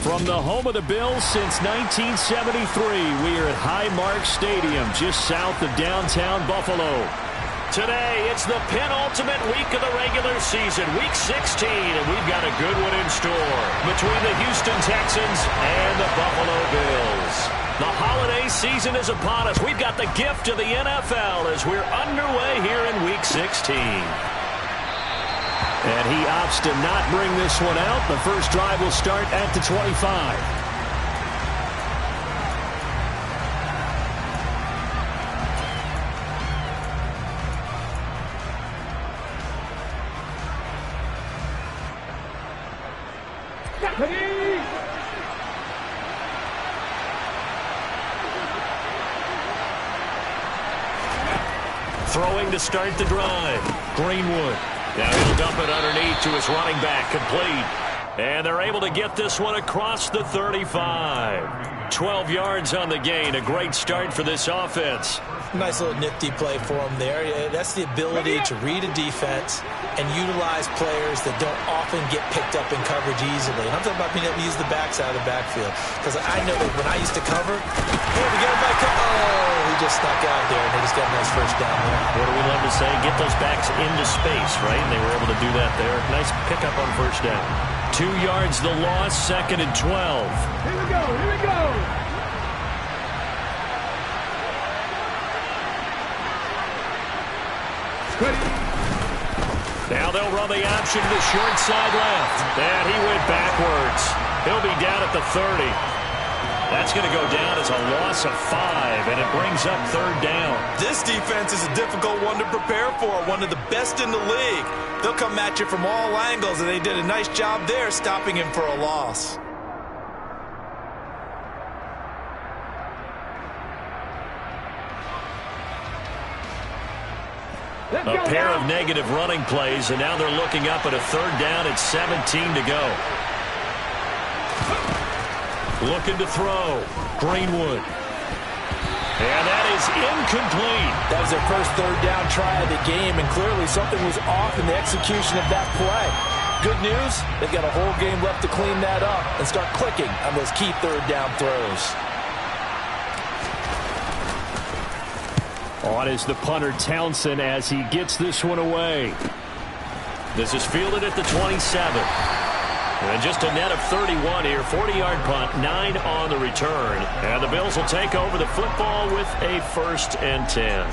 From the home of the Bills since 1973, we are at Highmark Stadium, just south of downtown Buffalo. Today, it's the penultimate week of the regular season, Week 16, and we've got a good one in store between the Houston Texans and the Buffalo Bills. The holiday season is upon us. We've got the gift of the NFL as we're underway here in Week 16. And he opts to not bring this one out. The first drive will start at the 25. Throwing to start the drive. Greenwood. Now he'll dump it underneath to his running back, complete. And they're able to get this one across the 35. 12 yards on the gain. A great start for this offense. Nice little nifty play for him there. That's the ability to read a defense and utilize players that don't often get picked up in coverage easily. And I'm talking about being able to use the backs out of the backfield. Because I know that when I used to cover, he just snuck out there, and they just got a nice first down there. What do we love to say? Get those backs into space, right? And they were able to do that there. Nice pickup on first down. 2 yards the loss, 2nd and 12. Here we go, here we go. Now they'll run the option to the short side left. And he went backwards. He'll be down at the 30. That's going to go down as a loss of 5, and it brings up 3rd down. This defense is a difficult one to prepare for, one of the best in the league. They'll come at you from all angles, and they did a nice job there stopping him for a loss. A pair of negative running plays, and now they're looking up at a 3rd down at 17 to go. Looking to throw. Greenwood. And that is incomplete. That was their first 3rd down try of the game, and clearly something was off in the execution of that play. Good news, they've got a whole game left to clean that up and start clicking on those key 3rd down throws. On is the punter Townsend as he gets this one away. This is fielded at the 27. And just a net of 31 here. 40-yard punt, 9 on the return. And the Bills will take over the football with a 1st and 10.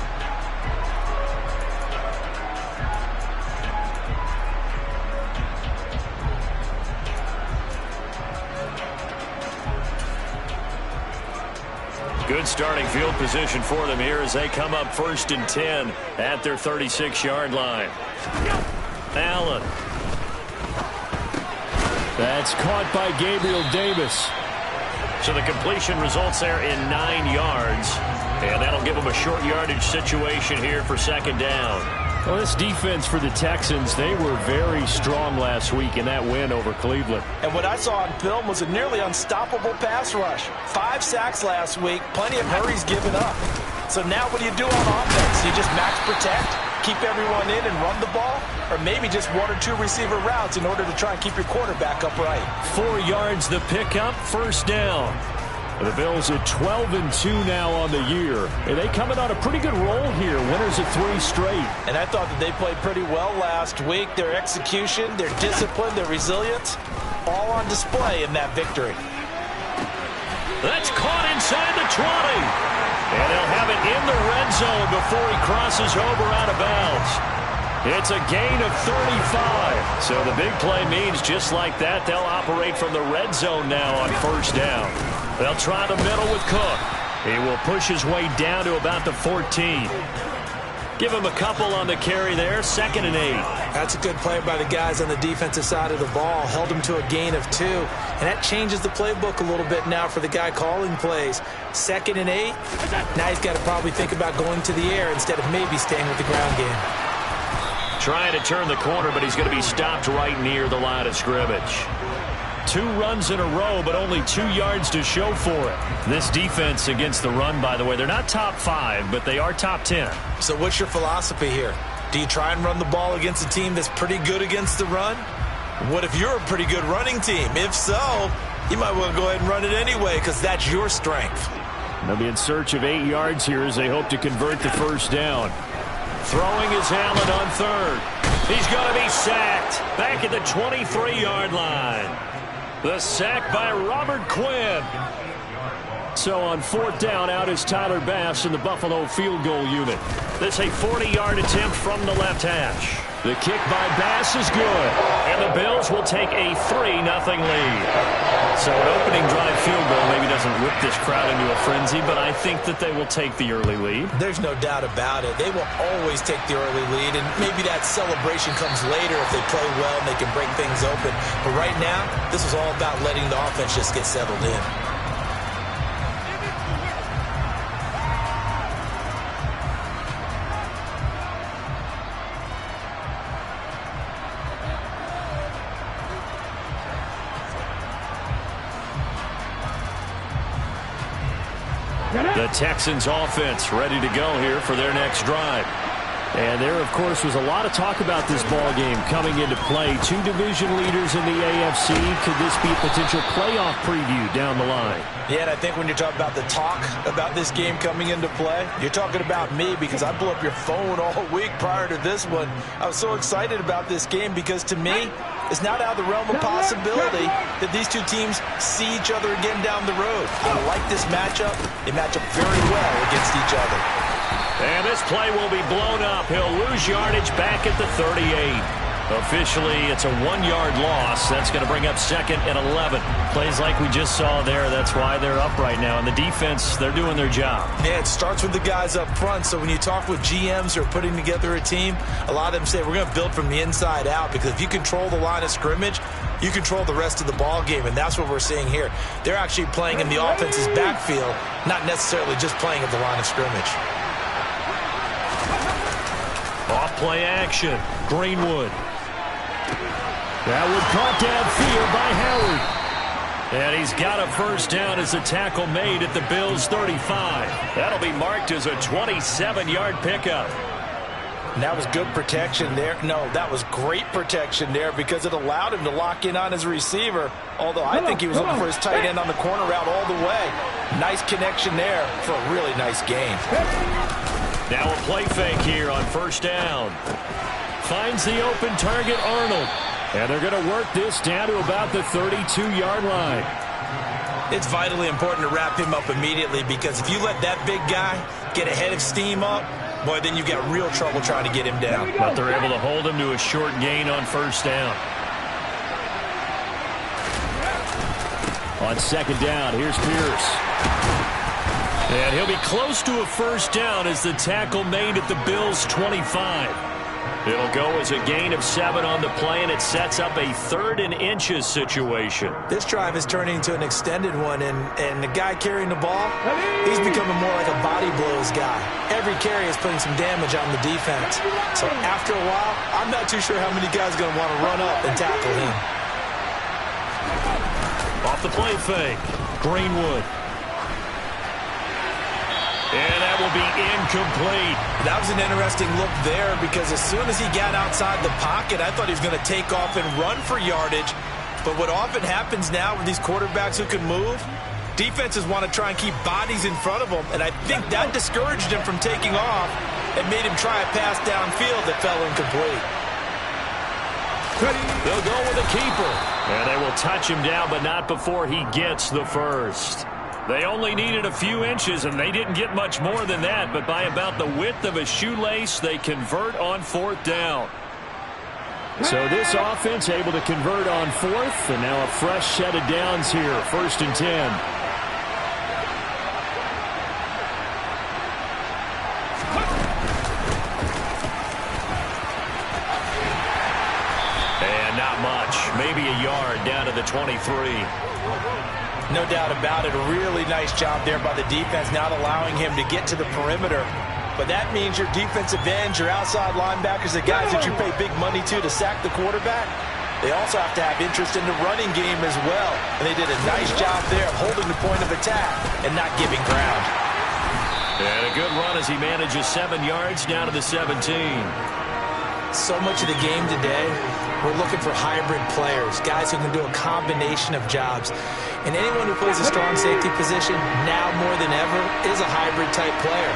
Good starting field position for them here as they come up 1st and 10 at their 36-yard line. Allen. That's caught by Gabriel Davis. So the completion results there in 9 yards. And that'll give them a short yardage situation here for 2nd down. Well, this defense for the Texans, they were very strong last week in that win over Cleveland. And what I saw on film was a nearly unstoppable pass rush. 5 sacks last week, plenty of hurries given up. So now what do you do on offense? You just max protect, keep everyone in and run the ball? Or maybe just 1 or 2 receiver routes in order to try and keep your quarterback upright? 4 yards the pickup, 1st down. The Bills at 12-2 now on the year. And they coming on a pretty good roll here. Winners of 3 straight. And I thought that they played pretty well last week. Their execution, their discipline, their resilience, all on display in that victory. That's caught inside the 20. And they'll have it in the red zone before he crosses over out of bounds. It's a gain of 35. So the big play means just like that, they'll operate from the red zone now on 1st down. They'll try the middle with Cook. He will push his way down to about the 14. Give him a couple on the carry there. 2nd and 8. That's a good play by the guys on the defensive side of the ball. Held him to a gain of 2. And that changes the playbook a little bit now for the guy calling plays. 2nd and 8. Now he's got to probably think about going to the air instead of maybe staying with the ground game. Trying to turn the corner, but he's going to be stopped right near the line of scrimmage. 2 runs in a row, but only 2 yards to show for it. This defense against the run, by the way, they're not top 5, but they are top 10. So what's your philosophy here? Do you try and run the ball against a team that's pretty good against the run? What if you're a pretty good running team? If so, you might want to go ahead and run it anyway because that's your strength. They'll be in search of 8 yards here as they hope to convert the first down. Throwing is Allen on third. He's going to be sacked back at the 23-yard line. The sack by Robert Quinn. So on fourth down, out is Tyler Bass in the Buffalo field goal unit. This a 40-yard attempt from the left hash. The kick by Bass is good, and the Bills will take a 3-0 lead. So an opening drive field goal maybe doesn't whip this crowd into a frenzy, but I think that they will take the early lead. There's no doubt about it. They will always take the early lead, and maybe that celebration comes later if they play well and they can break things open. But right now, this is all about letting the offense just get settled in. The Texans offense ready to go here for their next drive. And there, of course, was a lot of talk about this ball game coming into play. 2 division leaders in the AFC. Could this be a potential playoff preview down the line? Yeah, and I think when you're talking about the talk about this game coming into play, you're talking about me because I blew up your phone all week prior to this one. I was so excited about this game because to me, it's not out of the realm of possibility that these two teams see each other again down the road. I like this matchup. They match up very well against each other. And this play will be blown up. He'll lose yardage back at the 38. Officially, it's a 1-yard loss. That's going to bring up second and 11. Plays like we just saw there. That's why they're up right now. And the defense, they're doing their job. Yeah, it starts with the guys up front. So when you talk with GMs who are putting together a team, a lot of them say we're going to build from the inside out because if you control the line of scrimmage, you control the rest of the ball game, and that's what we're seeing here. They're actually playing in the offense's backfield, not necessarily just playing at the line of scrimmage. Off play action. Greenwood. That was caught downfield by Howard. And he's got a first down as a tackle made at the Bills' 35. That'll be marked as a 27-yard pickup. And that was good protection there. No, that was great protection there because it allowed him to lock in on his receiver. Although I think he was looking for his tight end on the corner route all the way. Nice connection there for a really nice gain. Now a play fake here on first down. Finds the open target, Arnold. And they're going to work this down to about the 32-yard line. It's vitally important to wrap him up immediately because if you let that big guy get a head of steam up, boy, then you've got real trouble trying to get him down. But they're able to hold him to a short gain on first down. On second down, here's Pierce. And he'll be close to a first down as the tackle made at the Bills' 25. It'll go as a gain of 7 on the play, and it sets up a 3rd and inches situation. This drive is turning into an extended one, and the guy carrying the ball, he's becoming more like a body blows guy. Every carry is putting some damage on the defense. So after a while, I'm not too sure how many guys are going to want to run up and tackle him. Off the play fake, Greenwood. And that will be incomplete. That was an interesting look there because as soon as he got outside the pocket, I thought he was going to take off and run for yardage. But what often happens now with these quarterbacks who can move, defenses want to try and keep bodies in front of them. And I think that discouraged him from taking off and made him try a pass downfield that fell incomplete. They'll go with a keeper. And they will touch him down, but not before he gets the first. They only needed a few inches, and they didn't get much more than that. But by about the width of a shoelace, they convert on fourth down. So this offense able to convert on fourth, and now a fresh set of downs here, 1st and 10. And not much, maybe a yard down to the 23. No doubt about it. A really nice job there by the defense, not allowing him to get to the perimeter. But that means your defensive ends, your outside linebackers, the guys that you pay big money to sack the quarterback, they also have to have interest in the running game as well. And they did a nice job there of holding the point of attack and not giving ground. And a good run as he manages 7 yards down to the 17. So much of the game today we're looking for hybrid players, guys who can do a combination of jobs. And anyone who plays a strong safety position, now more than ever, is a hybrid-type player.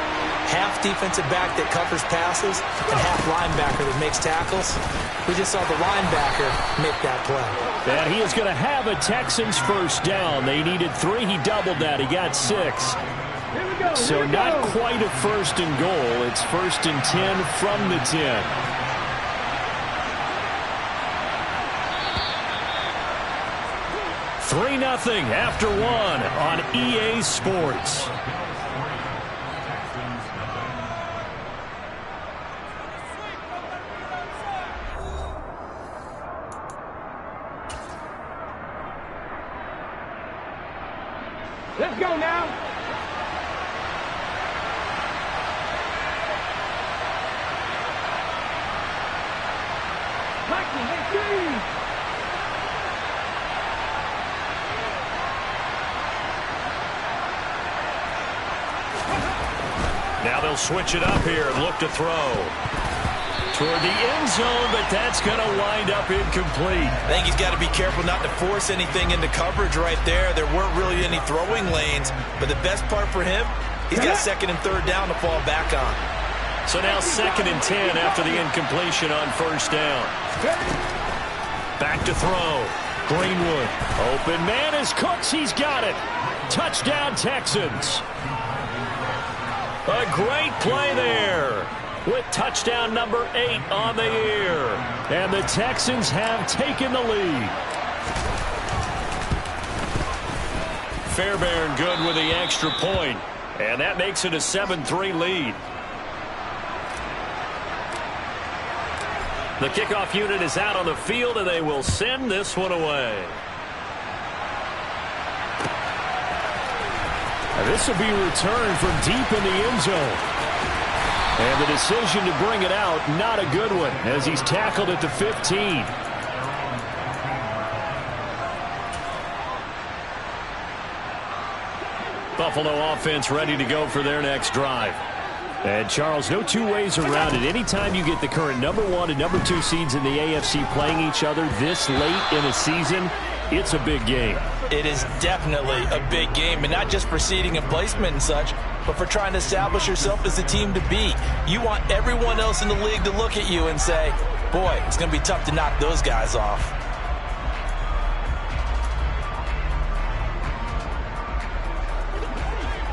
Half defensive back that covers passes and half linebacker that makes tackles. We just saw the linebacker make that play. And he is going to have a Texans first down. They needed 3. He doubled that. He got 6. So not quite a first and goal. It's 1st and 10 from the 10. Three 0 after 1 on EA Sports. Let's go now. Now they'll switch it up here and look to throw toward the end zone, but that's going to wind up incomplete. I think he's got to be careful not to force anything into coverage right there. There weren't really any throwing lanes, but the best part for him, he's got 2nd and 3rd down to fall back on. So now 2nd and 10 after the incompletion on 1st down. Back to throw. Greenwood. Open man is Cooks. He's got it. Touchdown Texans. A great play there with touchdown number 8 on the year. And the Texans have taken the lead. Fairbairn good with the extra point. And that makes it a 7-3 lead. The kickoff unit is out on the field, and they will send this one away. And this will be returned from deep in the end zone. And the decision to bring it out, not a good one, as he's tackled at the 15. Buffalo offense ready to go for their next drive. And, Charles, no two ways around it. Anytime you get the current number 1 and number 2 seeds in the AFC playing each other this late in a season, it's a big game. It is definitely a big game, and not just for seeding and placement and such, but for trying to establish yourself as the team to beat. You want everyone else in the league to look at you and say, boy, it's going to be tough to knock those guys off.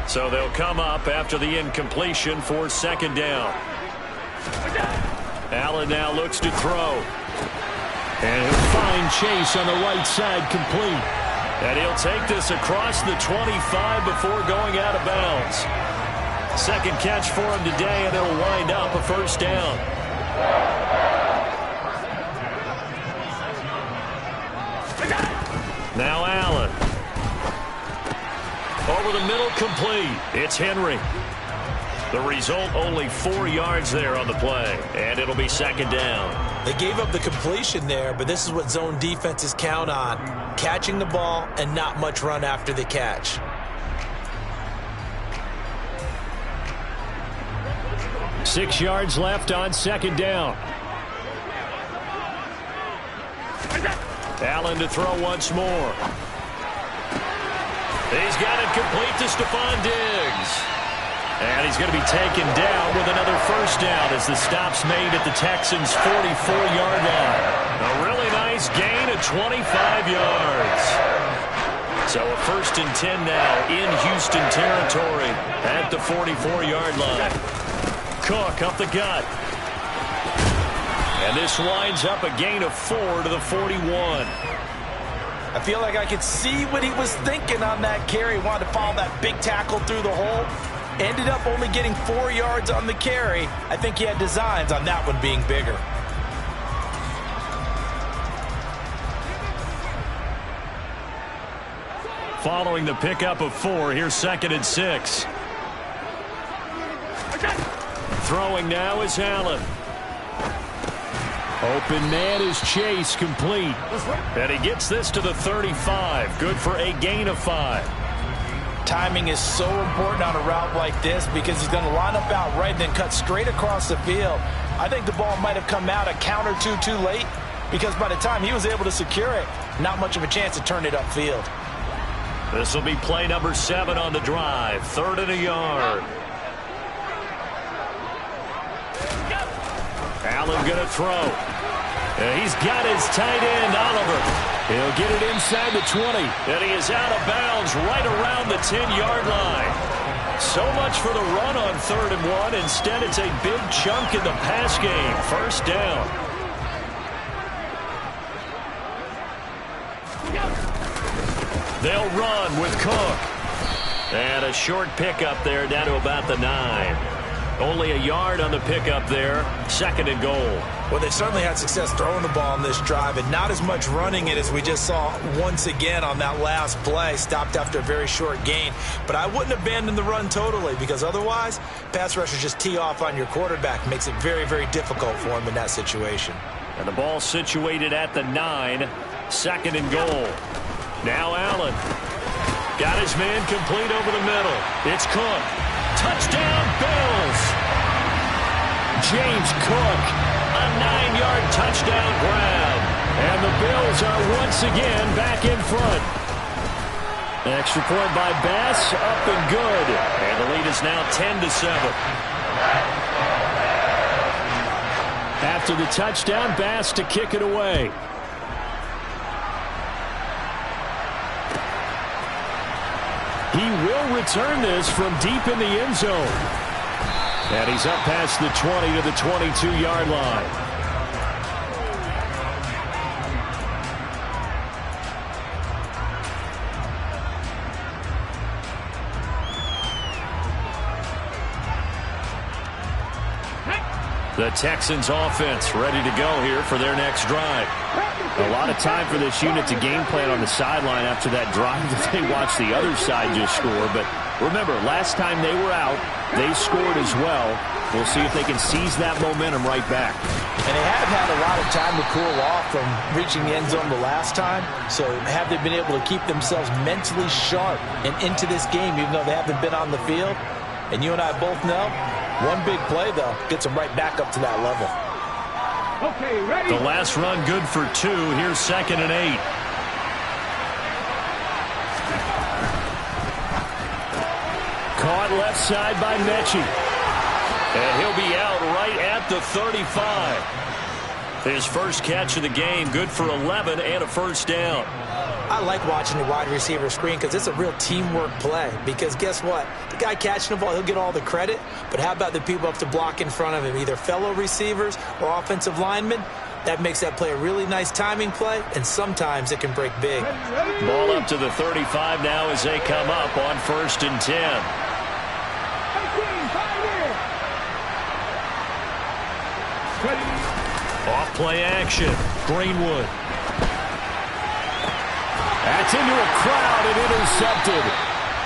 So they'll come up after the incompletion for 2nd down. Allen now looks to throw. And he'll find Chase on the right side complete. And he'll take this across the 25 before going out of bounds. 2nd catch for him today, and it'll wind up a 1st down. Now Allen. Over the middle, complete. It's Henry. The result, only 4 yards there on the play, and it'll be 2nd down. They gave up the completion there, but this is what zone defenses count on. Catching the ball and not much run after the catch. Six yards left on 2nd down. Allen to throw once more. He's got it complete to Stephon Diggs. And he's going to be taken down with another 1st down as the stop's made at the Texans' 44-yard line. A really nice gain of 25 yards. So a 1st and 10 now in Houston territory at the 44-yard line. Cook up the gut. And this winds up a gain of 4 to the 41. I feel like I could see what he was thinking on that carry. Wanted to follow that big tackle through the hole. Ended up only getting 4 yards on the carry. I think he had designs on that one being bigger. Following the pickup of 4, here's 2nd and 6. Throwing now is Allen. Open man is Chase, complete. And he gets this to the 35. Good for a gain of 5. Timing is so important on a route like this because he's going to line up out right and then cut straight across the field. I think the ball might have come out a count or two too late, because by the time he was able to secure it, not much of a chance to turn it upfield. This will be play number 7 on the drive. 3rd and a yard. Allen going to throw. And he's got his tight end, Oliver. He'll get it inside the 20. And he is out of bounds right around the 10-yard line. So much for the run on 3rd and 1. Instead, it's a big chunk in the pass game. 1st down. They'll run with Cook. And a short pickup there down to about the 9. Only a yard on the pickup there. 2nd and goal. Well, they certainly had success throwing the ball on this drive, and not as much running it as we just saw once again on that last play. Stopped after a very short gain. But I wouldn't abandon the run totally, because otherwise, pass rushers just tee off on your quarterback. Makes it very, very difficult for him in that situation. And the ball situated at the 9. 2nd and goal. Now Allen. Got his man complete over the middle. It's Cook. Touchdown, Bills. James Cook, a 9-yard touchdown grab. And the Bills are once again back in front. Extra point by Bass, up and good. And the lead is now 10-7. After the touchdown, Bass to kick it away. He will return this from deep in the end zone. And he's up past the 20 to the 22-yard line. The Texans offense ready to go here for their next drive. A lot of time for this unit to game plan on the sideline after that drive that they watched the other side just score. But remember, last time they were out, they scored as well. We'll see if they can seize that momentum right back. And they have had a lot of time to cool off from reaching the end zone the last time. So have they been able to keep themselves mentally sharp and into this game, even though they haven't been on the field? And you and I both know, one big play, though, gets them right back up to that level. Okay, ready? The last run good for 2. Here's 2nd and 8. Caught left side by Mechie. And he'll be out right at the 35. His first catch of the game, good for 11 and a 1st down. I like watching the wide receiver screen because it's a real teamwork play. Because guess what? The guy catching the ball, he'll get all the credit. But how about the people up to block in front of him, either fellow receivers or offensive linemen? That makes that play a really nice timing play, and sometimes it can break big. Ball up to the 35 now as they come up on 1st and 10. Off play action. Greenwood. That's into a crowd and intercepted.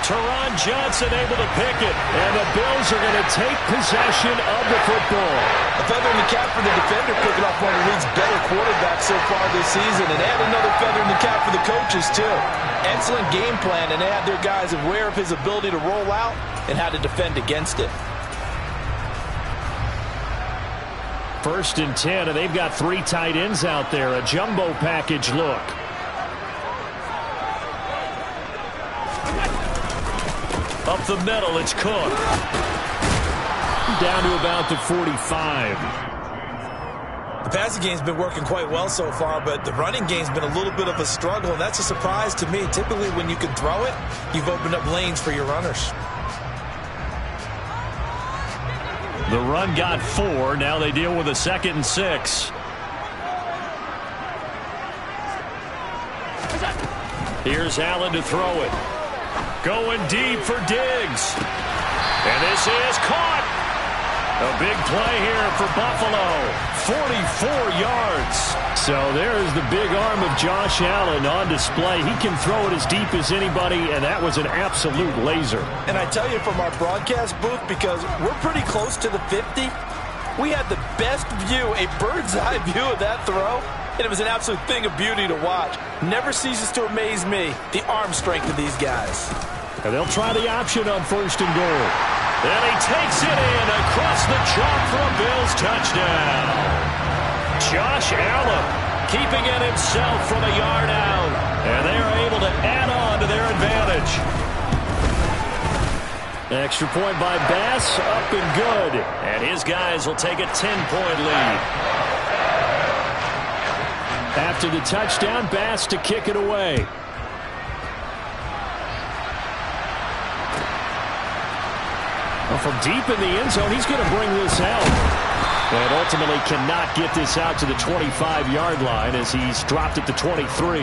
Teron Johnson able to pick it. And the Bills are going to take possession of the football. A feather in the cap for the defender, picking off one of the league's better quarterbacks so far this season. And add another feather in the cap for the coaches, too. Excellent game plan, and they had their guys aware of his ability to roll out and how to defend against it. 1st and 10, and they've got 3 tight ends out there. A jumbo package look. Up the middle, it's Cook. Down to about the 45. The passing game's been working quite well so far, but the running game's been a little bit of a struggle, and that's a surprise to me. Typically, when you can throw it, you've opened up lanes for your runners. The run got 4. Now they deal with a 2nd and 6. Here's Allen to throw it. Going deep for Diggs. And this is caught. A big play here for Buffalo. 44 yards. So there's the big arm of Josh Allen on display. He can throw it as deep as anybody, and that was an absolute laser. And I tell you, from our broadcast booth, because we're pretty close to the 50, we had the best view, a bird's eye view of that throw, and it was an absolute thing of beauty to watch. Never ceases to amaze me, the arm strength of these guys. And they'll try the option on 1st and goal. And he takes it in across the chalk for a Bills touchdown. Josh Allen keeping it himself from a yard out. And they are able to add on to their advantage. Extra point by Bass, up and good. And his guys will take a 10-point lead. After the touchdown, Bass to kick it away. Well, from deep in the end zone, he's going to bring this out. And ultimately cannot get this out to the 25-yard line as he's dropped at the 23.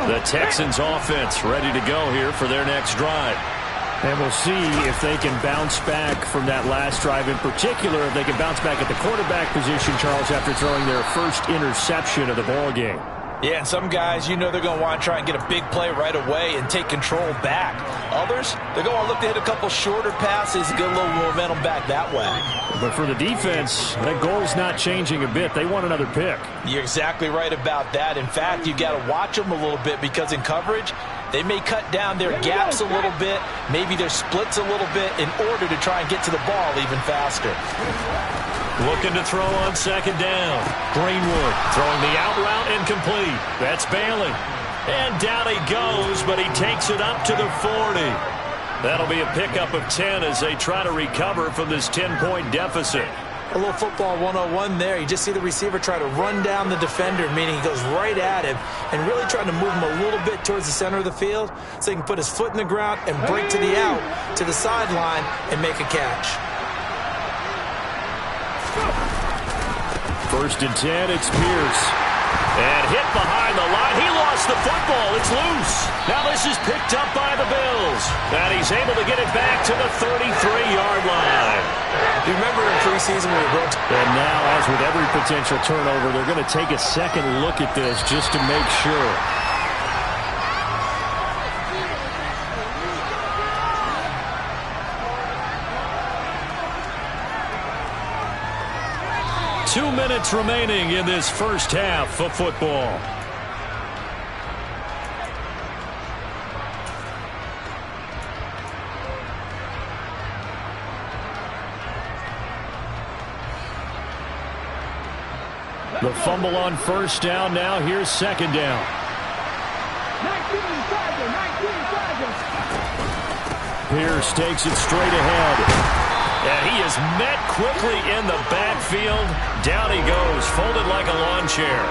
The Texans offense ready to go here for their next drive. And we'll see if they can bounce back from that last drive. In particular, if they can bounce back at the quarterback position, Charles, after throwing their first interception of the ball game. Yeah, and some guys, you know they're going to want to try and get a big play right away and take control back. Others, they're going to look to hit a couple shorter passes and get a little momentum back that way. But for the defense, that goal's not changing a bit. They want another pick. You're exactly right about that. In fact, you've got to watch them a little bit because in coverage, they may cut down their gaps a little bit, maybe their splits a little bit in order to try and get to the ball even faster. Looking to throw on second down. Greenwood throwing the out route incomplete. That's Bailey. And down he goes, but he takes it up to the 40. That'll be a pickup of 10 as they try to recover from this 10-point deficit. A little football 101 there. You just see the receiver try to run down the defender, meaning he goes right at him and really trying to move him a little bit towards the center of the field so he can put his foot in the ground and break to the out, to the sideline, and make a catch. First and 10, it's Pierce. And hit behind the line. He lost the football. It's loose. Now this is picked up by the Bills. And he's able to get it back to the 33-yard line. Do you remember in preseason when we broke? And now, as with every potential turnover, they're going to take a second look at this just to make sure. Two minutes remaining in this first half of football. The fumble on first down. Now here's second down. 19 Pierce takes it straight ahead. And he is met quickly in the backfield. Down he goes, folded like a lawn chair.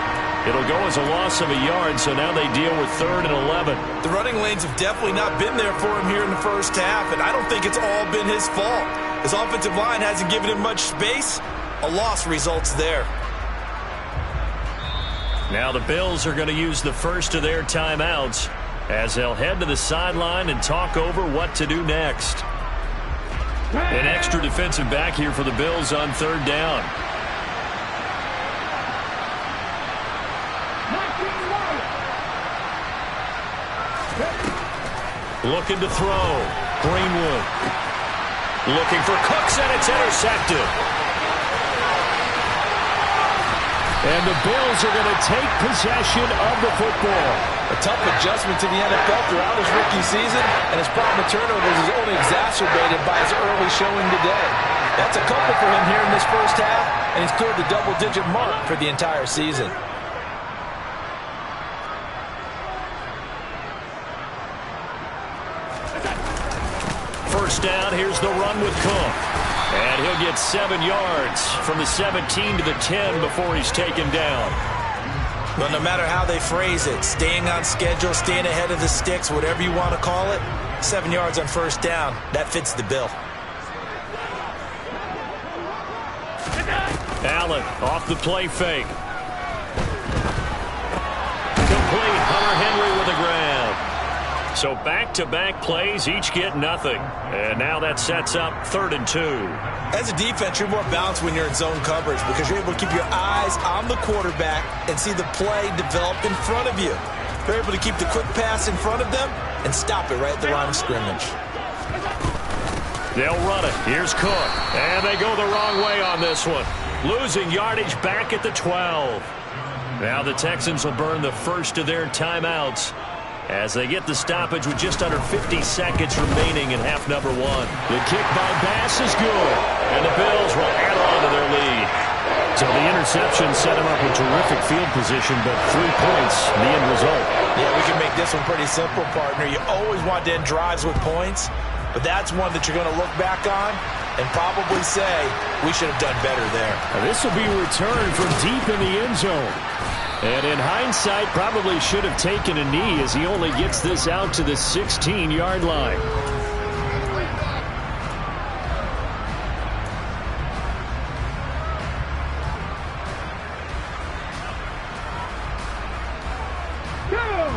It'll go as a loss of a yard, so now they deal with 3rd and 11. The running lanes have definitely not been there for him here in the first half, and I don't think it's all been his fault. His offensive line hasn't given him much space. A loss results there. Now the Bills are going to use the first of their timeouts as they'll head to the sideline and talk over what to do next. An extra defensive back here for the Bills on 3rd down. Looking to throw. Greenwood. Looking for Cooks, and it's intercepted. And the Bills are going to take possession of the football. A tough adjustment to the NFL throughout his rookie season, and his problem with turnovers is only exacerbated by his early showing today. That's a couple for him here in this first half, and he's cleared the double-digit mark for the entire season. First down, here's the run with Cook. And he'll get 7 yards from the 17 to the 10 before he's taken down. But no matter how they phrase it, staying on schedule, staying ahead of the sticks, whatever you want to call it, 7 yards on first down, that fits the bill. Allen off the play fake. Complete. Hunter Henry with a grab. So back-to-back plays, each get nothing. And now that sets up 3rd and 2. As a defense, you're more balanced when you're in zone coverage because you're able to keep your eyes on the quarterback and see the play develop in front of you. You're able to keep the quick pass in front of them and stop it right at the line of scrimmage. They'll run it. Here's Cook. And they go the wrong way on this one. Losing yardage back at the 12. Now the Texans will burn the first of their timeouts as they get the stoppage with just under 50 seconds remaining in half number 1. The kick by Bass is good, and the Bills will add on to their lead. So the interception set him up with terrific field position, but 3 points, the end result. Yeah, we can make this one pretty simple, partner. You always want to end drives with points, but that's one that you're going to look back on and probably say, we should have done better there. Now this will be returned from deep in the end zone. And in hindsight, probably should have taken a knee as he only gets this out to the 16-yard line.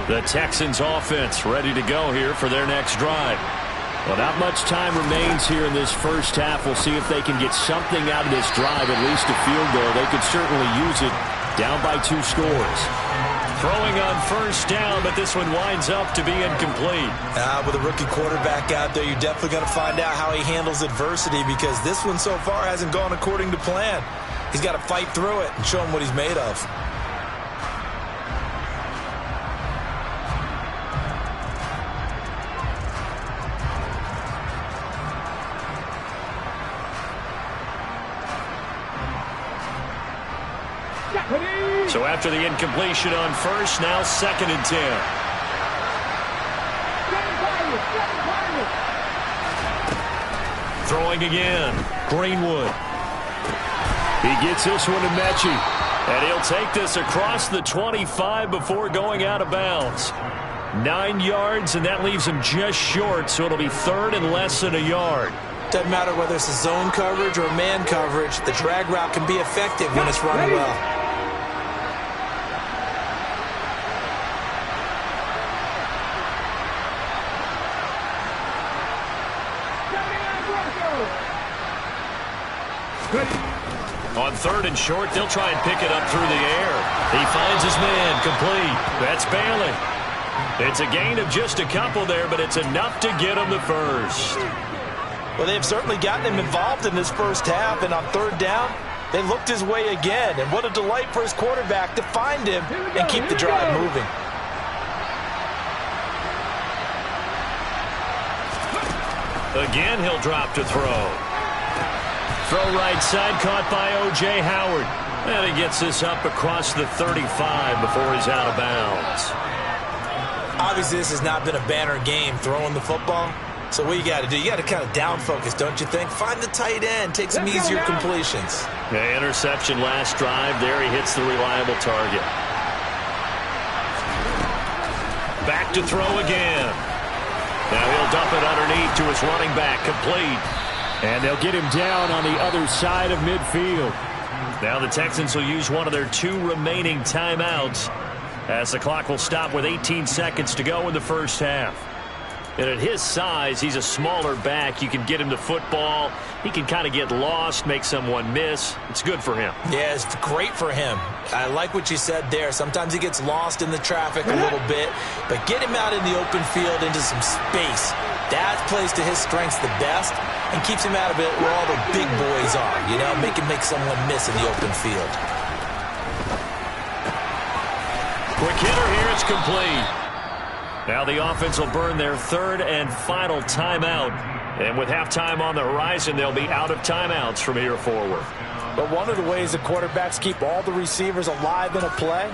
The Texans offense ready to go here for their next drive. Well, not much time remains here in this first half. We'll see if they can get something out of this drive, at least a field goal. They could certainly use it down by 2 scores. Throwing on first down, but this one winds up to be incomplete. With a rookie quarterback out there, you're definitely going to find out how he handles adversity because this one so far hasn't gone according to plan. He's got to fight through it and show him what he's made of. So after the incompletion on first, now 2nd and 10. Throwing again, Greenwood. He gets this one to Mechie, and he'll take this across the 25 before going out of bounds. 9 yards, and that leaves him just short, so it'll be 3rd and less than a yard. Doesn't matter whether it's a zone coverage or man coverage, the drag route can be effective when it's run well. On 3rd and short, they'll try and pick it up through the air. He finds his man, complete. That's Bailey. It's a gain of just a couple there, but it's enough to get him the first. Well, they've certainly gotten him involved in this first half, and on 3rd down, they looked his way again. And what a delight for his quarterback to find him and keep the drive moving. Again, he'll drop to throw. Throw right side, caught by O.J. Howard. And he gets this up across the 35 before he's out of bounds. Obviously, this has not been a banner game throwing the football. So what you got to do, you got to kind of down focus, don't you think? Find the tight end, take some easier completions. Yeah, interception last drive. There he hits the reliable target. Back to throw again. Now he'll dump it underneath to his running back, complete. And they'll get him down on the other side of midfield. Now the Texans will use one of their 2 remaining timeouts as the clock will stop with 18 seconds to go in the first half. And at his size, he's a smaller back. You can get him the football. He can kind of get lost, make someone miss. It's good for him. Yeah, it's great for him. I like what you said there. Sometimes he gets lost in the traffic a little bit, but get him out in the open field into some space. That plays to his strengths the best and keeps him out of it where all the big boys are, you know, make someone miss in the open field. Quick hitter here, it's complete. Now the offense will burn their 3rd and final timeout. And with halftime on the horizon, they'll be out of timeouts from here forward. But one of the ways that quarterbacks keep all the receivers alive in a play,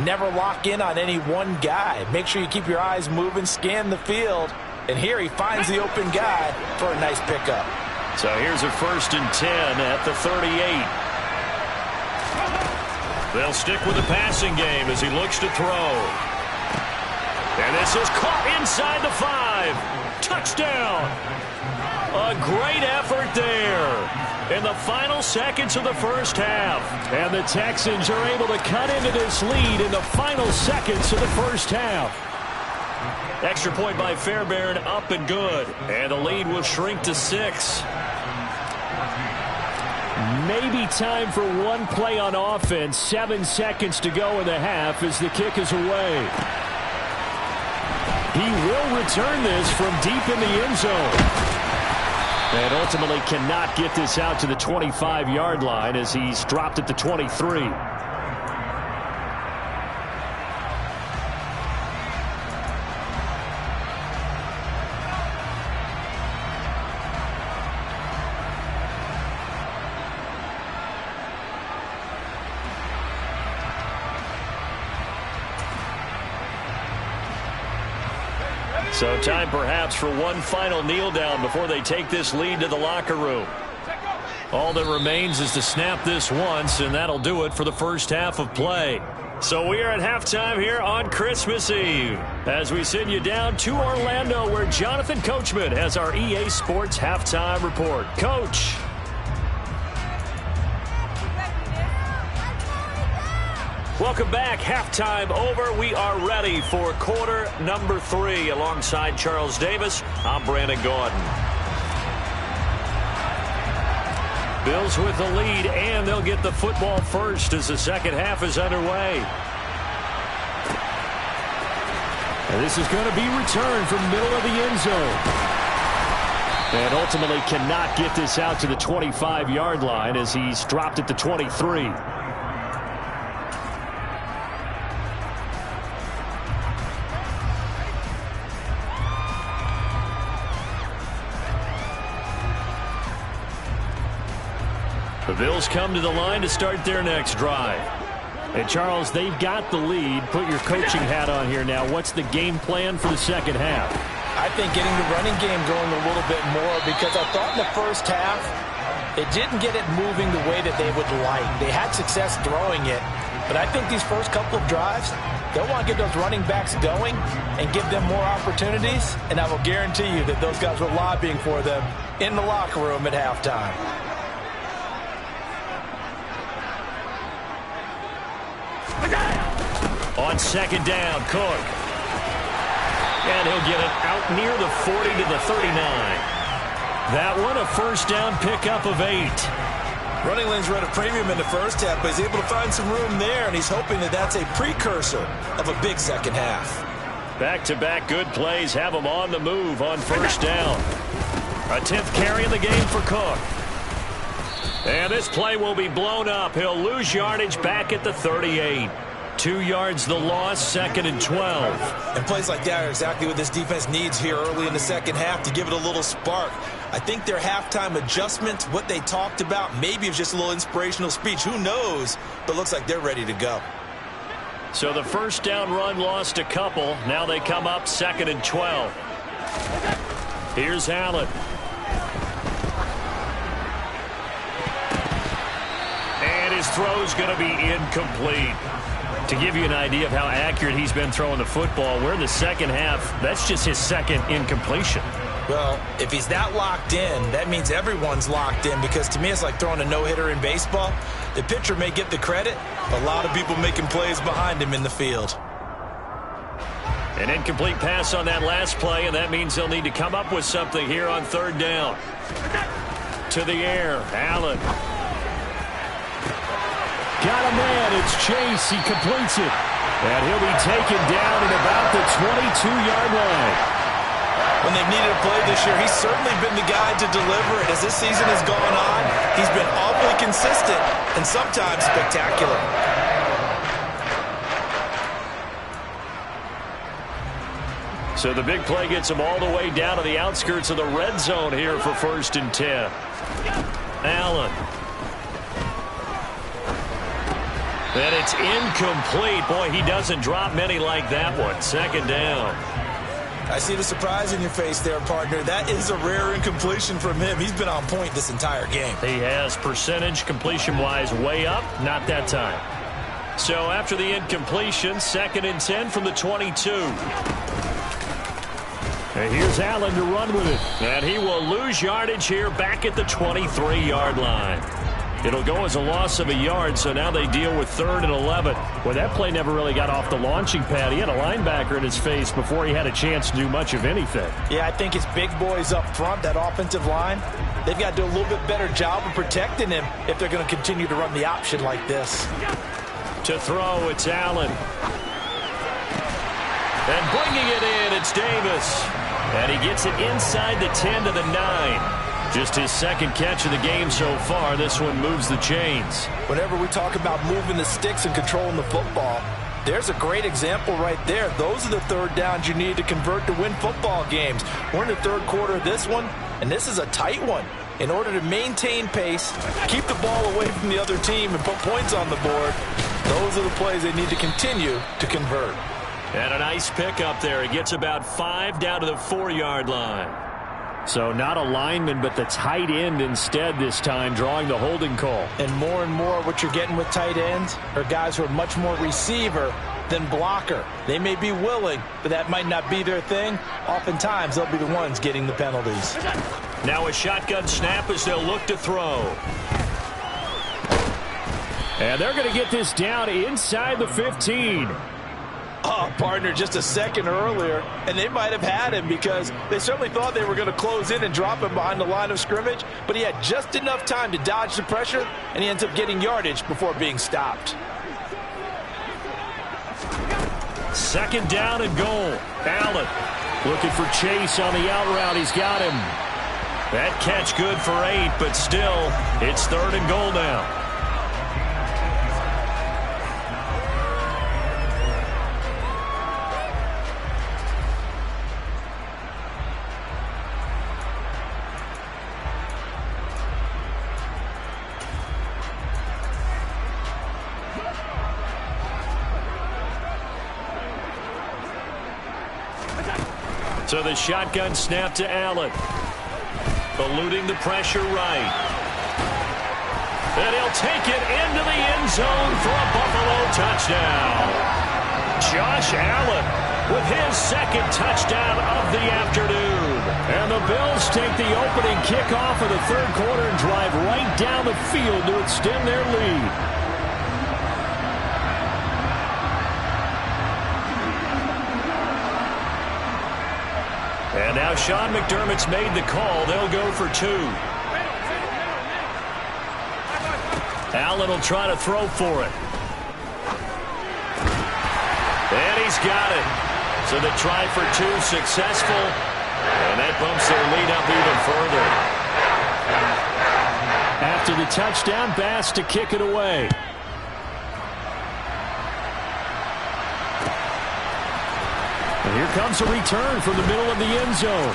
never lock in on any one guy. Make sure you keep your eyes moving, scan the field. And here he finds the open guy for a nice pickup. So here's a 1st and 10 at the 38. They'll stick with the passing game as he looks to throw. And this is caught inside the 5. Touchdown. A great effort there in the final seconds of the first half. And the Texans are able to cut into this lead in the final seconds of the first half. Extra point by Fairbairn, up and good. And the lead will shrink to 6. Maybe time for one play on offense. 7 seconds to go in the half as the kick is away. He will return this from deep in the end zone. And ultimately cannot get this out to the 25-yard line as he's dropped at the 23. So time perhaps for one final kneel down before they take this lead to the locker room. All that remains is to snap this once, and that'll do it for the first half of play. So we are at halftime here on Christmas Eve as we send you down to Orlando, where Jonathan Coachman has our EA Sports halftime report. Coach. Welcome back. Halftime over. We are ready for quarter number 3. Alongside Charles Davis, I'm Brandon Gaudin. Bills with the lead, and they'll get the football first as the second half is underway. And this is going to be returned from middle of the end zone. And ultimately cannot get this out to the 25-yard line as he's dropped at the 23. The Bills come to the line to start their next drive. And Charles, they've got the lead. Put your coaching hat on here now. What's the game plan for the second half? I think getting the running game going a little bit more, because I thought in the first half it didn't get it moving the way that they would like. They had success throwing it, but I think these first couple of drives, they'll want to get those running backs going and give them more opportunities, and I will guarantee you that those guys were lobbying for them in the locker room at halftime. On second down, Cook. And he'll get it out near the 40 to the 39. That one, a first down pickup of 8. Running lanes run a premium in the first half, but he's able to find some room there, and he's hoping that that's a precursor of a big second half. Back-to-back good plays have him on the move on first down. A 10th carry in the game for Cook. And this play will be blown up. He'll lose yardage back at the 38. 2 yards the loss, second and 12. And plays like that are exactly what this defense needs here early in the second half to give it a little spark. I think their halftime adjustment, what they talked about, maybe it's just a little inspirational speech. Who knows? But looks like they're ready to go. So the first down run lost a couple. Now they come up second and 12. Here's Allen. And his throw's going to be incomplete. To give you an idea of how accurate he's been throwing the football, we're in the second half. That's just his second incompletion. Well, if he's that locked in, that means everyone's locked in, because to me it's like throwing a no-hitter in baseball. The pitcher may get the credit, a lot of people making plays behind him in the field. An incomplete pass on that last play, and that means they'll need to come up with something here on third down. To the air, Allen. Got a man, it's Chase, he completes it. And he'll be taken down at about the 22-yard line. When they've needed a play this year, he's certainly been the guy to deliver it. As this season has gone on, he's been awfully consistent and sometimes spectacular. So the big play gets him all the way down to the outskirts of the red zone here for first and 10. Allen. And it's incomplete. Boy, he doesn't drop many like that one. Second down. I see the surprise in your face there, partner. That is a rare incompletion from him. He's been on point this entire game. He has percentage completion-wise way up. Not that time. So after the incompletion, second and 10 from the 22. And here's Allen to run with it. And he will lose yardage here back at the 23-yard line. It'll go as a loss of a yard, so now they deal with third and 11. Well, that play never really got off the launching pad. He had a linebacker in his face before he had a chance to do much of anything. Yeah, I think his big boys up front, that offensive line, they've got to do a little bit better job of protecting him if they're going to continue to run the option like this. To throw, it's Allen. And bringing it in, it's Davis. And he gets it inside the 10 to the 9. Just his second catch of the game so far. This one moves the chains. Whenever we talk about moving the sticks and controlling the football, there's a great example right there. Those are the third downs you need to convert to win football games. We're in the third quarter of this one, and this is a tight one. In order to maintain pace, keep the ball away from the other team, and put points on the board, those are the plays they need to continue to convert. And a nice pickup there. He gets about 5 down to the 4-yard line. So not a lineman, but the tight end instead this time, drawing the holding call. And more what you're getting with tight ends are guys who are much more receiver than blocker. They may be willing, but that might not be their thing. Oftentimes, they'll be the ones getting the penalties. Now a shotgun snap as they'll look to throw. And they're going to get this down inside the 15. Oh, partner, just a second earlier, and they might have had him because they certainly thought they were going to close in and drop him behind the line of scrimmage, but he had just enough time to dodge the pressure, and he ends up getting yardage before being stopped. Second down and goal. Allen looking for Chase on the out route. He's got him. That catch good for 8, but still, it's third and goal now. So the shotgun snap to Allen. Eluding the pressure right. And he'll take it into the end zone for a Buffalo touchdown. Josh Allen with his second touchdown of the afternoon. And the Bills take the opening kickoff of the third quarter and drive right down the field to extend their lead. And now Sean McDermott's made the call. They'll go for 2. Allen will try to throw for it. And he's got it. So the try for 2 successful. And that bumps their lead up even further. After the touchdown, Bass to kick it away. And here comes a return from the middle of the end zone.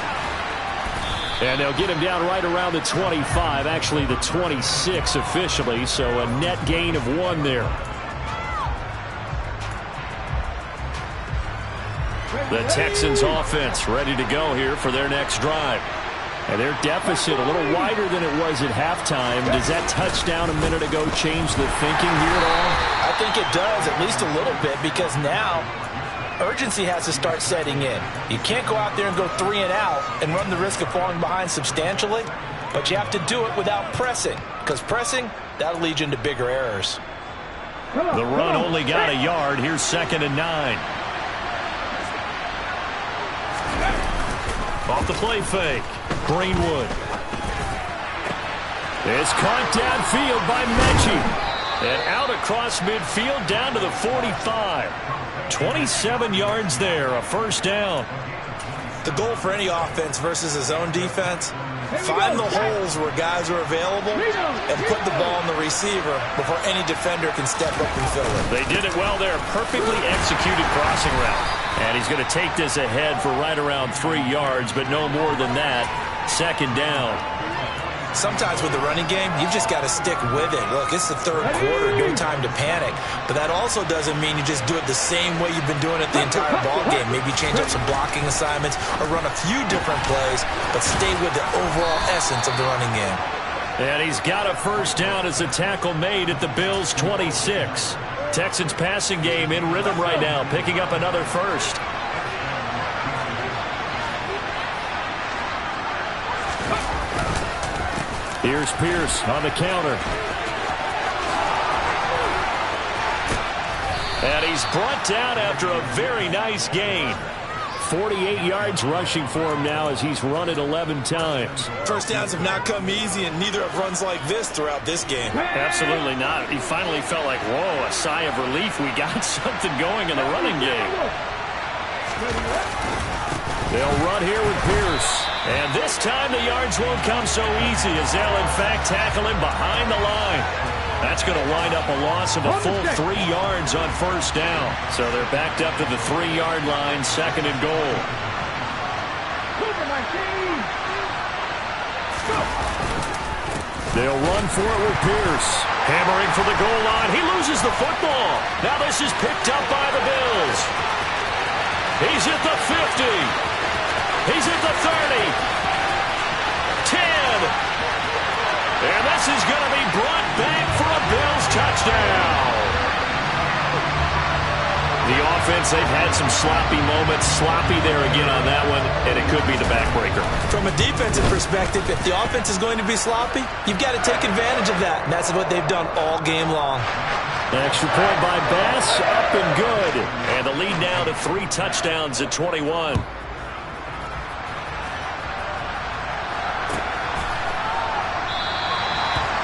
And they'll get him down right around the 25, actually the 26 officially, so a net gain of 1 there. The Texans offense ready to go here for their next drive. And their deficit a little wider than it was at halftime. Does that touchdown a minute ago change the thinking here at all? I think it does, at least a little bit, because now urgency has to start setting in. You can't go out there and go 3 and out and run the risk of falling behind substantially, but you have to do it without pressing, because pressing, that'll lead you into bigger errors. The run only got a yard. Here's 2nd and 9. Off the play fake. Greenwood. It's caught downfield by Mechie. And out across midfield down to the 45. 27 yards there, a first down. The goal for any offense versus his own defense, find the holes where guys are available and put the ball on the receiver before any defender can step up and fill it. They did it well there. Perfectly executed crossing route. And he's going to take this ahead for right around 3 yards, but no more than that. 2nd down. Sometimes with the running game, you've just got to stick with it. Look, it's the third quarter, no time to panic. But that also doesn't mean you just do it the same way you've been doing it the entire ball game. Maybe change up some blocking assignments or run a few different plays, but stay with the overall essence of the running game. And he's got a first down as a tackle made at the Bills' 26. Texans passing game in rhythm right now, picking up another first. Here's Pierce on the counter. And he's brought down after a very nice gain. 48 yards rushing for him now as he's run it 11 times. First downs have not come easy, and neither have runs like this throughout this game. Absolutely not. He finally felt like, whoa, a sigh of relief. We got something going in the running game. They'll run here with Pierce. And this time the yards won't come so easy as they'll, in fact, tackle him behind the line. That's going to wind up a loss of a full 3 yards on first down. So they're backed up to the 3-yard line, 2nd and goal. They'll run for it with Pierce. Hammering for the goal line. He loses the football. Now this is picked up by the Bills. He's at the 50. He's at the 30. 10. And this is going to be brought back for a Bills touchdown. The offense, they've had some sloppy moments. Sloppy there again on that one, and it could be the backbreaker. From a defensive perspective, if the offense is going to be sloppy, you've got to take advantage of that, and that's what they've done all game long. An extra point by Bass, up and good. And the lead now to 3 touchdowns at 21.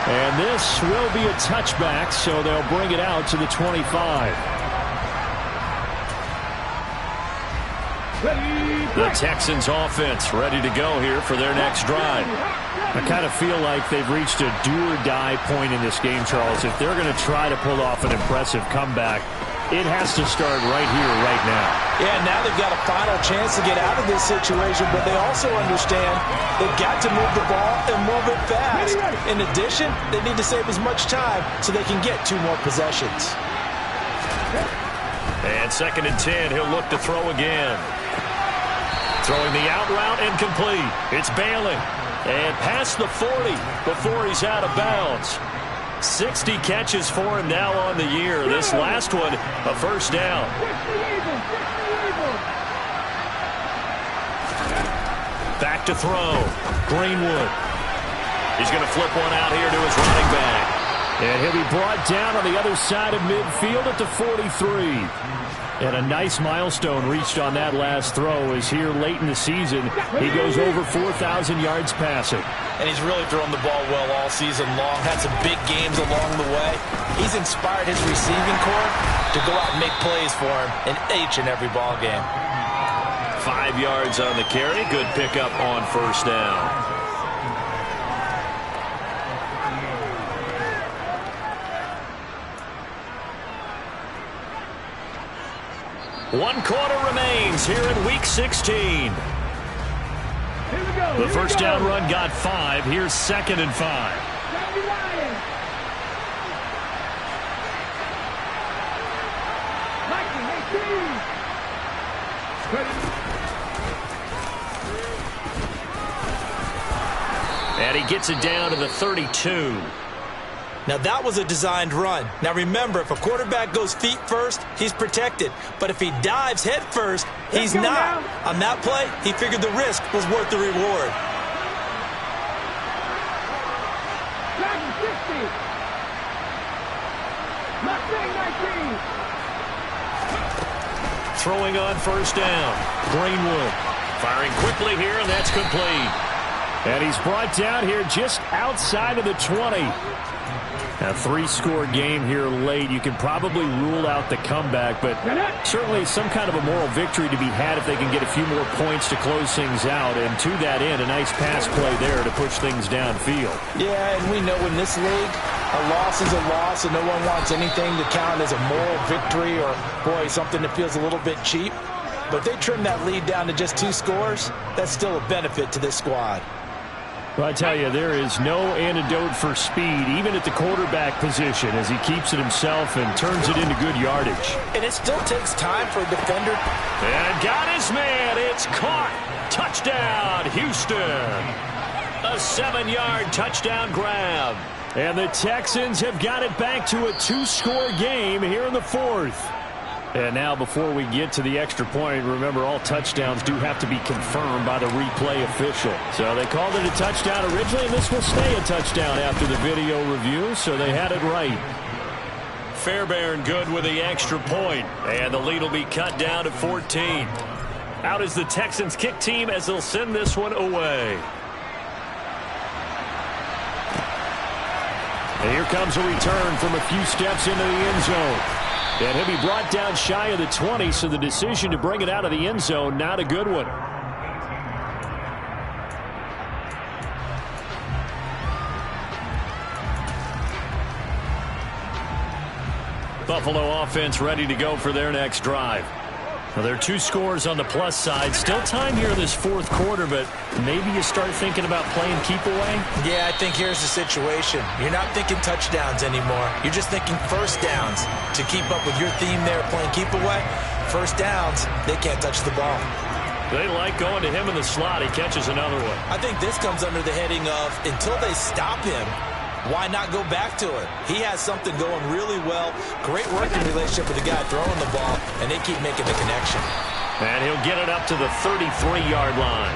And this will be a touchback, so they'll bring it out to the 25. The Texans offense ready to go here for their next drive. I kind of feel like they've reached a do-or-die point in this game, Charles. If they're going to try to pull off an impressive comeback, it has to start right here, right now. Yeah, now they've got a final chance to get out of this situation, but they also understand they've got to move the ball and move it fast. In addition, they need to save as much time so they can get 2 more possessions. And 2nd and 10, he'll look to throw again. Throwing the out route incomplete. It's Bailey. And past the 40 before he's out of bounds. 60 catches for him now on the year. This last one, a first down. Back to throw. Greenwood. He's going to flip one out here to his running back. And he'll be brought down on the other side of midfield at the 43. And a nice milestone reached on that last throw as here late in the season, he goes over 4,000 yards passing. And he's really thrown the ball well all season long. Had some big games along the way. He's inspired his receiving corps to go out and make plays for him in each and every ball game. 5 yards on the carry. Good pickup on first down. One quarter remains here in Week 16. The first down run got 5. Here's 2nd and 5. And he gets it down to the 32. Now, that was a designed run. Now, remember, if a quarterback goes feet first, he's protected. But if he dives head first, he's not. On that play, he figured the risk was worth the reward. Throwing on first down. Greenwood firing quickly here, and that's complete. And he's brought down here just outside of the 20. A 3-score game here late. You can probably rule out the comeback, but certainly some kind of a moral victory to be had if they can get a few more points to close things out. And to that end, a nice pass play there to push things downfield. Yeah, and we know in this league, a loss is a loss, and no one wants anything to count as a moral victory or, boy, something that feels a little bit cheap. But if they trim that lead down to just 2 scores, that's still a benefit to this squad. Well, I tell you, there is no antidote for speed, even at the quarterback position, as he keeps it himself and turns it into good yardage. And it still takes time for a defender. And got his man. It's caught. Touchdown, Houston. A 7-yard touchdown grab. And the Texans have got it back to a 2-score game here in the 4th. And now before we get to the extra point, remember all touchdowns do have to be confirmed by the replay official. So they called it a touchdown originally, and this will stay a touchdown after the video review, so they had it right. Fairbairn good with the extra point, and the lead will be cut down to 14. Out is the Texans kick team as they'll send this one away. And here comes a return from a few steps into the end zone. And he'll be brought down shy of the 20, so the decision to bring it out of the end zone, not a good one. Buffalo offense ready to go for their next drive. Well, there are 2 scores on the plus side. Still time here in this fourth quarter, but maybe you start thinking about playing keep away? Yeah, I think here's the situation. You're not thinking touchdowns anymore. You're just thinking first downs. To keep up with your theme there, playing keep away, first downs, they can't touch the ball. They like going to him in the slot. He catches another one. I think this comes under the heading of until they stop him, why not go back to it? He has something going really well. Great working relationship with the guy throwing the ball, and they keep making the connection. And he'll get it up to the 33-yard line.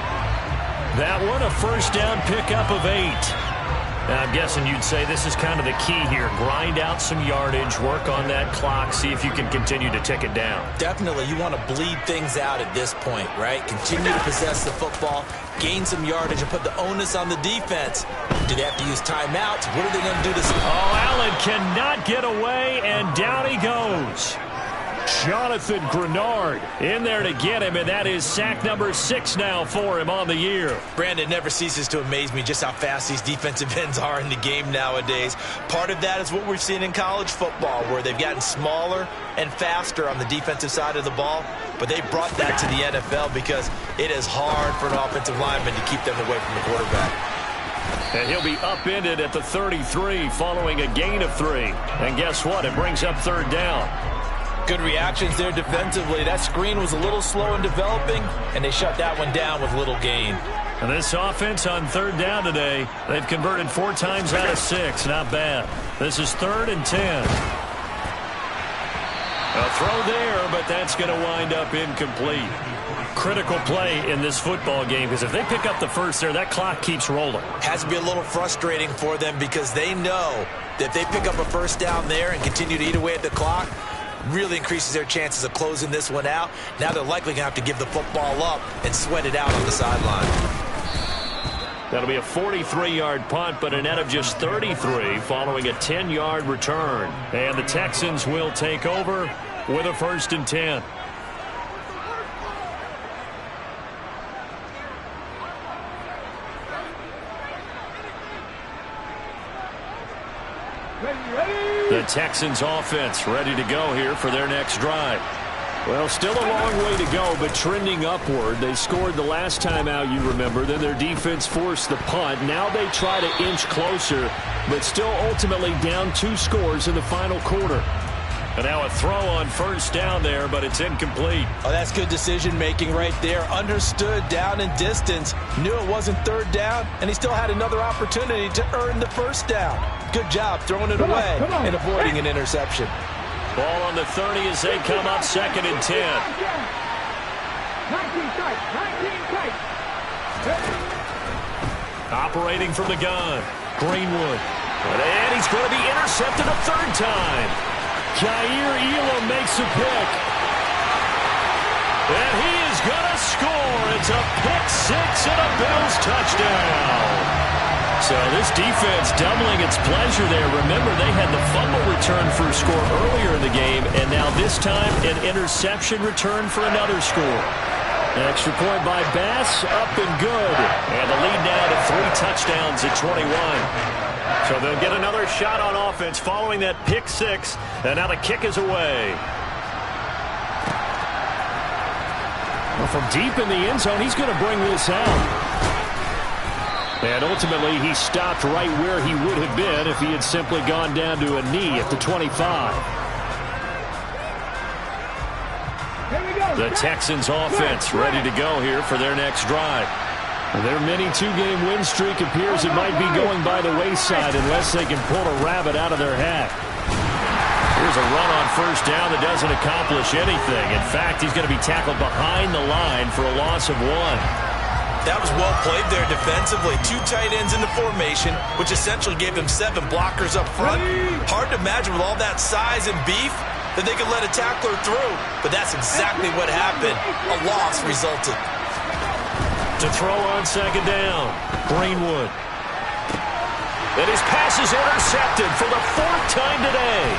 That one, a first down pickup of 8. Now, I'm guessing you'd say this is kind of the key here. Grind out some yardage, work on that clock, see if you can continue to tick it down. Definitely. You want to bleed things out at this point, right? Continue to possess the football, gain some yardage, and put the onus on the defense. Do they have to use timeouts? What are they going to do this? Oh, Allen cannot get away, and down he goes. Jonathan Grenard in there to get him, and that is sack number 6 now for him on the year. Brandon, never ceases to amaze me just how fast these defensive ends are in the game nowadays. Part of that is what we've seen in college football, where they've gotten smaller and faster on the defensive side of the ball, but they brought that to the NFL because it is hard for an offensive lineman to keep them away from the quarterback. And he'll be upended at the 33 following a gain of 3. And guess what? It brings up third down. Good reactions there defensively. That screen was a little slow in developing, and they shut that one down with little gain. And this offense on third down today, they've converted 4 times out of 6. Not bad. This is 3rd and 10. A throw there, but that's going to wind up incomplete. Critical play in this football game, because if they pick up the first there, that clock keeps rolling. Has to be a little frustrating for them because they know that if they pick up a first down there and continue to eat away at the clock, really increases their chances of closing this one out. Now they're likely going to have to give the football up and sweat it out on the sideline. That'll be a 43-yard punt, but a net of just 33 following a 10-yard return. And the Texans will take over with a 1st and 10. The Texans offense ready to go here for their next drive. Well, still a long way to go, but trending upward. They scored the last time out, you remember. Then their defense forced the punt. Now they try to inch closer, but still ultimately down 2 scores in the final quarter. And now a throw on first down there, but it's incomplete. Oh, that's good decision-making right there. Understood down and distance. Knew it wasn't third down, and he still had another opportunity to earn the first down. Good job throwing it away and avoiding an interception. Ball on the 30 as they come up 2nd and 10. 19 tight. 19 tight. Operating from the gun, Greenwood. And he's going to be intercepted a 3rd time. Jair Elam makes a pick. And he is going to score. It's a pick 6 and a Bills touchdown. So this defense doubling its pleasure there. Remember, they had the fumble return for a score earlier in the game, and now this time an interception return for another score. An extra point by Bass, up and good. And the lead now to 3 touchdowns at 21. So they'll get another shot on offense following that pick 6, and now the kick is away. Well, from deep in the end zone, he's going to bring this out. And ultimately, he stopped right where he would have been if he had simply gone down to a knee at the 25. The Texans offense ready to go here for their next drive. Their mini 2-game win streak appears it might be going by the wayside unless they can pull a rabbit out of their hat. Here's a run on first down that doesn't accomplish anything. In fact, he's going to be tackled behind the line for a loss of 1. That was well played there defensively. 2 tight ends in the formation, which essentially gave them 7 blockers up front. Hard to imagine with all that size and beef that they could let a tackler through. But that's exactly what happened. A loss resulted. To throw on 2nd down, Greenwood. And his pass is intercepted for the 4th time today.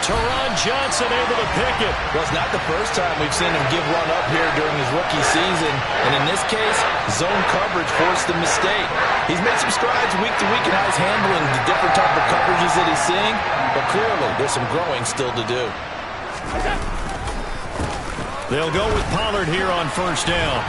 Teron Johnson able to pick it. Well, it's not the first time we've seen him give one up here during his rookie season. And in this case, zone coverage forced the mistake. He's made some strides week to week in how he's handling the different type of coverages things that he's seeing, but clearly there's some growing still to do. They'll go with Pollard here on first down.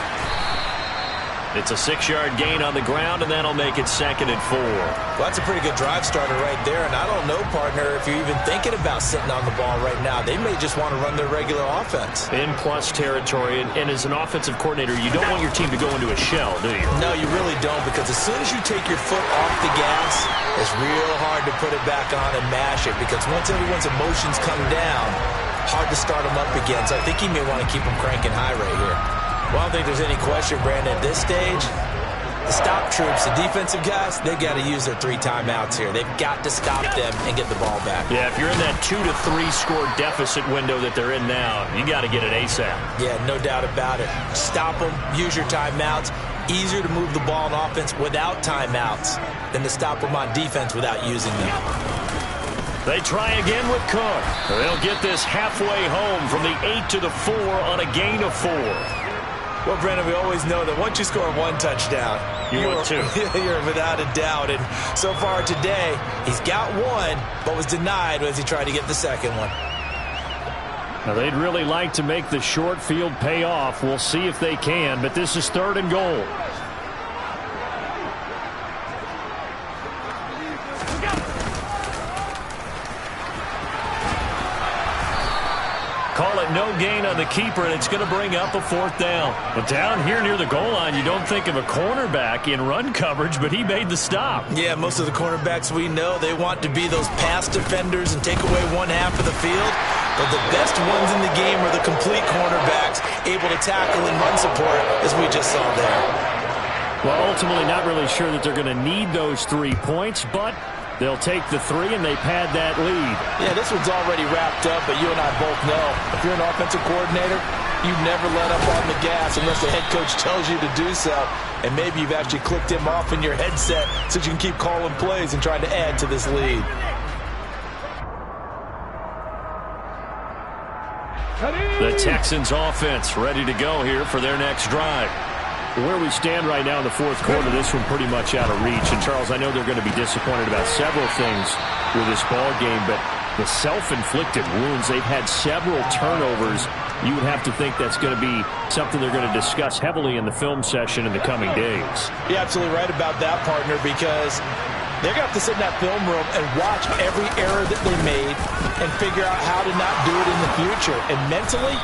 It's a 6-yard gain on the ground, and that'll make it 2nd and 4. Well, that's a pretty good drive starter right there, and I don't know, partner, if you're even thinking about sitting on the ball right now. They may just want to run their regular offense. In plus territory, and as an offensive coordinator, you don't want your team to go into a shell, do you? No, you really don't, because as soon as you take your foot off the gas, it's real hard to put it back on and mash it, because once everyone's emotions come down, hard to start them up again. So I think he may want to keep them cranking high right here. Well, I don't think there's any question, Brandon, at this stage, the stop troops, the defensive guys, they got to use their 3 timeouts here. They've got to stop them and get the ball back. Yeah, if you're in that 2 to 3 score deficit window that they're in now, you got to get it ASAP. Yeah, no doubt about it. Stop them, use your timeouts. Easier to move the ball on offense without timeouts than to stop them on defense without using them. They try again with Cook. They'll get this halfway home from the 8 to the 4 on a gain of 4. Well, Brandon, we always know that once you score 1 touchdown, you're without a doubt. And so far today, he's got 1, but was denied as he tried to get the second one. Now, they'd really like to make the short field pay off. We'll see if they can, but this is 3rd and goal. Call it no gain on the keeper, and it's going to bring up a 4th down. But down here near the goal line, you don't think of a cornerback in run coverage, but he made the stop. Yeah, most of the cornerbacks we know, they want to be those pass defenders and take away 1 half of the field. But the best ones in the game are the complete cornerbacks, able to tackle and run support, as we just saw there. Well, ultimately not really sure that they're going to need those 3 points, but they'll take the 3 and they pad that lead. Yeah, this one's already wrapped up, but you and I both know if you're an offensive coordinator, you never let up on the gas unless the head coach tells you to do so. And maybe you've actually clicked him off in your headset so you can keep calling plays and trying to add to this lead. The Texans offense ready to go here for their next drive. Where we stand right now in the 4th quarter, this one pretty much out of reach. And, Charles, I know they're going to be disappointed about several things with this ball game, but the self-inflicted wounds, they've had several turnovers. You would have to think that's going to be something they're going to discuss heavily in the film session in the coming days. You're absolutely right about that, partner, because they're going to have to sit in that film room and watch every error that they made and figure out how to not do it in the future. And mentally,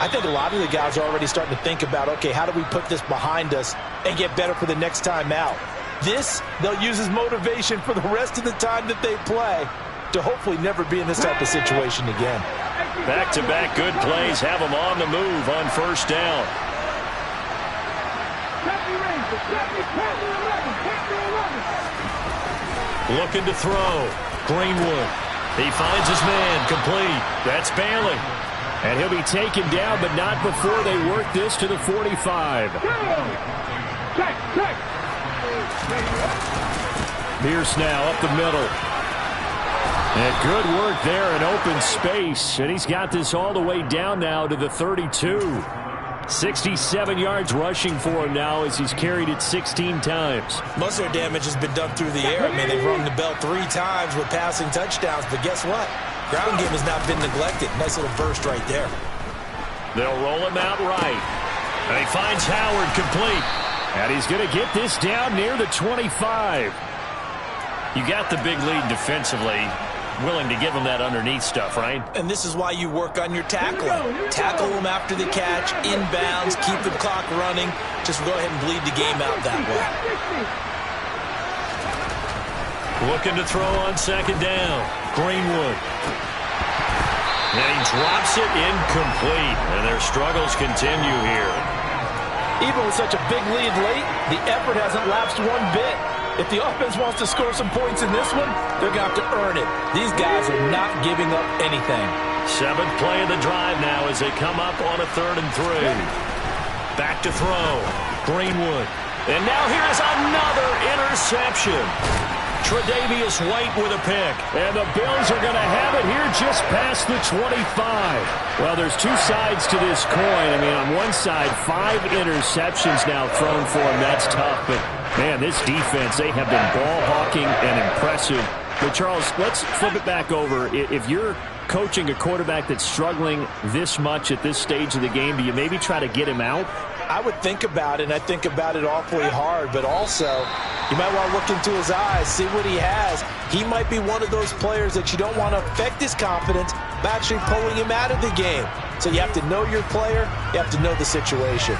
I think a lot of the guys are already starting to think about, okay, how do we put this behind us and get better for the next time out? This, they'll use as motivation for the rest of the time that they play to hopefully never be in this type of situation again. Back-to-back good plays have them on the move on first down. Looking to throw. Greenwood. He finds his man. Complete. That's Bailey. And he'll be taken down, but not before they work this to the 45. Pierce now up the middle. And good work there in open space. And he's got this all the way down now to the 32. 67 yards rushing for him now as he's carried it 16 times. Most of their damage has been done through the air. I mean, they've rung the bell 3 times with passing touchdowns, but guess what? Ground game has not been neglected. Nice little burst right there. They'll roll him out right. And he finds Howard complete. And he's going to get this down near the 25. You got the big lead defensively. Willing to give him that underneath stuff, right? And this is why you work on your tackling. Tackle them after the catch, inbounds, keep the clock running. Just go ahead and bleed the game out that way. Looking to throw on second down. Greenwood. And he drops it incomplete. And their struggles continue here. Even with such a big lead late, the effort hasn't lapsed one bit. If the offense wants to score some points in this one, they're going to have to earn it. These guys are not giving up anything. 7th play of the drive now as they come up on a 3rd and 3. Back to throw. Greenwood. And now here's another interception. Tre'Davious White with a pick. And the Bills are going to have it here just past the 25. Well, there's 2 sides to this coin. I mean, on one side, 5 interceptions now thrown for him. That's tough. But, man, this defense, they have been ball hawking and impressive But, Charles, let's flip it back over. If you're coaching a quarterback that's struggling this much at this stage of the game, do you maybe try to get him out? I would think about it, and I think about it awfully hard, but also you might want to look into his eyes, see what he has. He might be one of those players that you don't want to affect his confidence by actually pulling him out of the game. So you have to know your player, you have to know the situation.